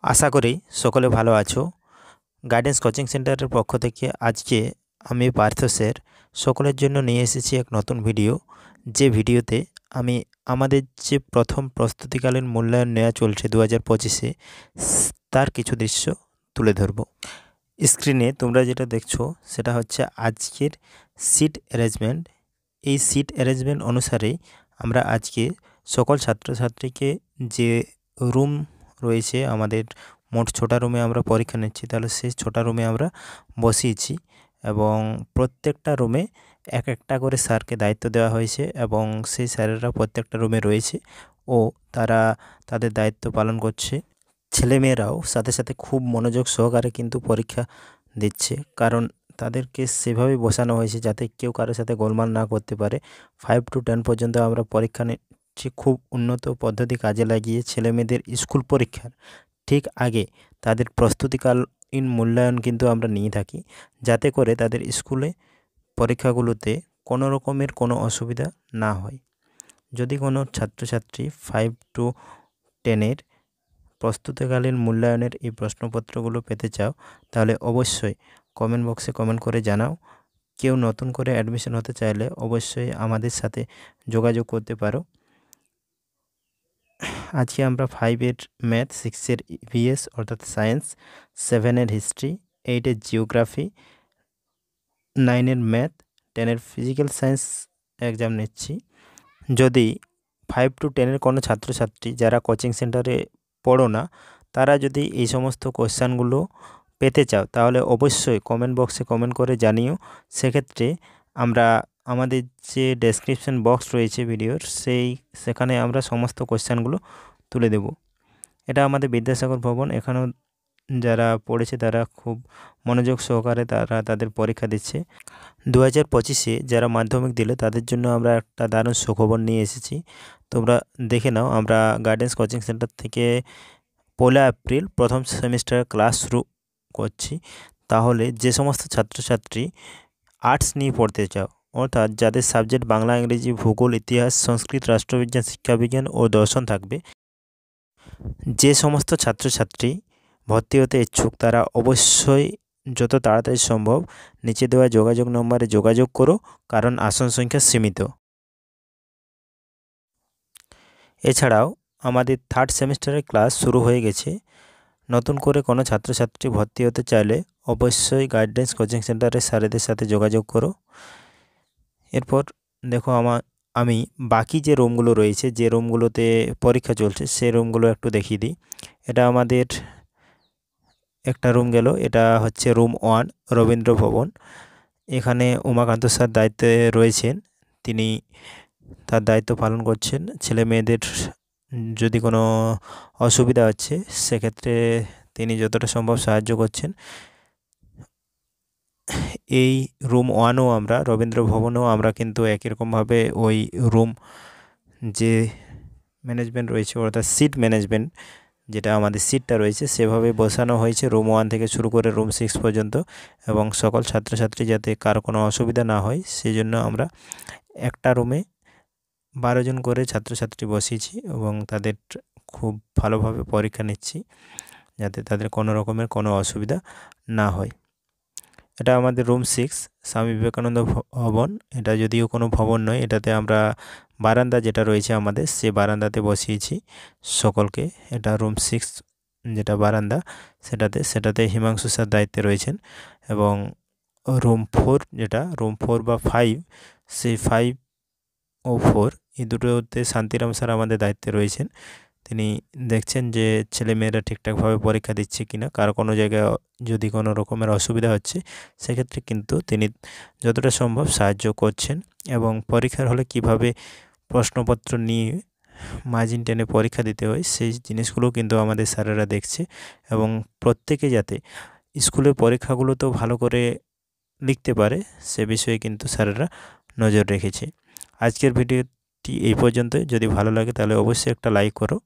আশা করি সকলে ভালো আছো। গাইডেন্স কোচিং সেন্টারের পক্ষ থেকে আজকে আমি পার্থ স্যার সকলের জন্য নিয়ে এসেছি এক নতুন ভিডিও। যে ভিডিওতে আমি আমাদের যে প্রথম প্রস্তুতিকালীন মূল্যায়ন নেওয়া চলছে 2025-এ তার কিছু দৃশ্য তুলে ধরব। স্ক্রিনে তোমরা যেটা দেখছো সেটা হচ্ছে আজকের সিট অ্যারেঞ্জমেন্ট। এই সিট অ্যারেঞ্জমেন্ট অনুসারেই আমরা আজকে সকল ছাত্রছাত্রীকে যে রুম রয়েছে, আমাদের মোট 6টা রুমে আমরা পরীক্ষা নিচ্ছি, তাহলে সেই 6টা রুমে আমরা বসিয়েছি এবং প্রত্যেকটা রুমে এক একটা করে স্যারকে দায়িত্ব দেওয়া হয়েছে এবং সেই স্যারেরা প্রত্যেকটা রুমে রয়েছে ও তারা তাদের দায়িত্ব পালন করছে। ছেলেমেয়েরাও সাথে সাথে খুব মনোযোগ সহকারে কিন্তু পরীক্ষা দিচ্ছে, কারণ তাদেরকে সেভাবে বসানো হয়েছে যাতে কেউ কারোর সাথে গোলমাল না করতে পারে। 5 to 10 পর্যন্ত আমরা পরীক্ষা নিচ্ছি খুব উন্নত পদ্ধতি কাজে লাগিয়ে। ছেলেমেয়েদের স্কুল পরীক্ষার ঠিক আগে তাদের প্রস্তুতিকালীন মূল্যায়ন কিন্তু আমরা নিয়ে থাকি, যাতে করে তাদের স্কুলে পরীক্ষাগুলোতে কোনো রকমের কোনো অসুবিধা না হয়। যদি কোনো ছাত্রছাত্রী 5 to 10-এর প্রস্তুতিকালীন মূল্যায়নের এই প্রশ্নপত্রগুলো পেতে চাও, তাহলে অবশ্যই কমেন্ট বক্সে কমেন্ট করে জানাও। কেউ নতুন করে অ্যাডমিশন হতে চাইলে অবশ্যই আমাদের সাথে যোগাযোগ করতে পারো। আজকে আমরা 5-এর ম্যাথ, 6-এর ইভিএস অর্থাৎ সায়েন্স, 7-এর হিস্ট্রি, 8-এর জিওগ্রাফি, 9-এর ম্যাথ, 10-এর ফিজিক্যাল সায়েন্স এক্সাম নিচ্ছি। যদি 5 to 10-এর কোনো ছাত্রছাত্রী যারা কোচিং সেন্টারে পড়ো না, তারা যদি এই সমস্ত কোশ্চেনগুলো পেতে চাও, তাহলে অবশ্যই কমেন্ট বক্সে কমেন্ট করে জানিও। সেক্ষেত্রে আমরা আমাদের যে ডেসক্রিপশন বক্স রয়েছে ভিডিওর, সেখানে আমরা সমস্ত কোশ্চেনগুলো তুলে দেব। এটা আমাদের বিদ্যাসাগর ভবন। এখানেও যারা পড়েছে তারা খুব মনোযোগ সহকারে তারা তাদের পরীক্ষা দিচ্ছে। 2025-এ যারা মাধ্যমিক দিলে তাদের জন্য আমরা একটা দারুণ সুখবর নিয়ে এসেছি। তোমরা দেখে নাও, আমরা গাইডেন্স কোচিং সেন্টার থেকে 1 এপ্রিল প্রথম সেমিস্টারের ক্লাস শুরু করছি। তাহলে যে সমস্ত ছাত্রছাত্রী আর্টস নিয়ে পড়তে চাও, অর্থাৎ যাদের সাবজেক্ট বাংলা, ইংরেজি, ভূগোল, ইতিহাস, সংস্কৃত, রাষ্ট্রবিজ্ঞান, শিক্ষাবিজ্ঞান ও দর্শন থাকবে, যে সমস্ত ছাত্রছাত্রী ভর্তি হতে ইচ্ছুক তারা অবশ্যই যত তাড়াতাড়ি সম্ভব নিচে দেওয়া যোগাযোগ নম্বরে যোগাযোগ করো, কারণ আসন সংখ্যা সীমিত। এছাড়াও আমাদের 3rd সেমিস্টারের ক্লাস শুরু হয়ে গেছে। নতুন করে কোনো ছাত্রছাত্রী ভর্তি হতে চাইলে অবশ্যই গাইডেন্স কোচিং সেন্টারের স্যারেদের সাথে যোগাযোগ করো। এরপর দেখো আমি বাকি যে রুমগুলো রয়েছে, যে রুমগুলোতে পরীক্ষা চলছে, সেই রুমগুলো একটু দেখিয়ে দিই। এটা আমাদের একটা রুম গেল, এটা হচ্ছে রুম 1 রবীন্দ্র ভবন। এখানে উমাকান্ত স্যার দায়িত্বে রয়েছেন, তিনি তার দায়িত্ব পালন করছেন। ছেলে মেয়েদের যদি কোনো অসুবিধা হচ্ছে সেক্ষেত্রে তিনি যতটা সম্ভব সাহায্য করছেন। এই রুম 1-ও আমরা রবীন্দ্র ভবনেও আমরা কিন্তু একই রকমভাবে ওই রুম যে ম্যানেজমেন্ট রয়েছে, অর্থাৎ সিট ম্যানেজমেন্ট যেটা আমাদের সিটটা রয়েছে, সেভাবে বসানো হয়েছে রুম 1 থেকে শুরু করে রুম 6 পর্যন্ত, এবং সকল ছাত্রছাত্রী যাতে কারো কোনো অসুবিধা না হয় সেই জন্য আমরা একটা রুমে 12 জন করে ছাত্রছাত্রী বসিয়েছি এবং তাদের খুব ভালোভাবে পরীক্ষা নিচ্ছি যাতে তাদের কোনো রকমের কোনো অসুবিধা না হয়। এটা আমাদের রুম 6 স্বামী বিবেকানন্দ ভবন। এটা যদিও কোনো ভবন নয়, এটাতে আমরা বারান্দা যেটা রয়েছে আমাদের, সে বারান্দাতে বসিয়েছি সকলকে। এটা রুম 6 যেটা বারান্দা, সেটাতে হিমাংশু স্যার দায়িত্বে রয়েছেন। এবং রুম 4 যেটা রুম 4 বা 5, সেই 5 ও 4 এই দুটোতে শান্তিরাম স্যার আমাদের দায়িত্বে রয়েছেন। তিনি দেখছেন যে ছেলেমেয়েরা ঠিকঠাকভাবে পরীক্ষা দিচ্ছে কিনা, কারো কোনো জায়গায় যদি কোনো রকমের অসুবিধা হচ্ছে সেক্ষেত্রে কিন্তু তিনি যতটা সম্ভব সাহায্য করছেন। এবং পরীক্ষার হলে কিভাবে প্রশ্নপত্র নিয়ে মার্জিন টেনে পরীক্ষা দিতে হয় সেই জিনিসগুলো কিন্তু আমাদের স্যারেরা দেখছে, এবং প্রত্যেকে যাতে স্কুলের পরীক্ষাগুলোতেও ভালো করে লিখতে পারে সে বিষয়ে কিন্তু স্যারেরা নজর রেখেছে। আজকের ভিডিওটি এই পর্যন্তই। যদি ভালো লাগে তাহলে অবশ্যই একটা লাইক করো।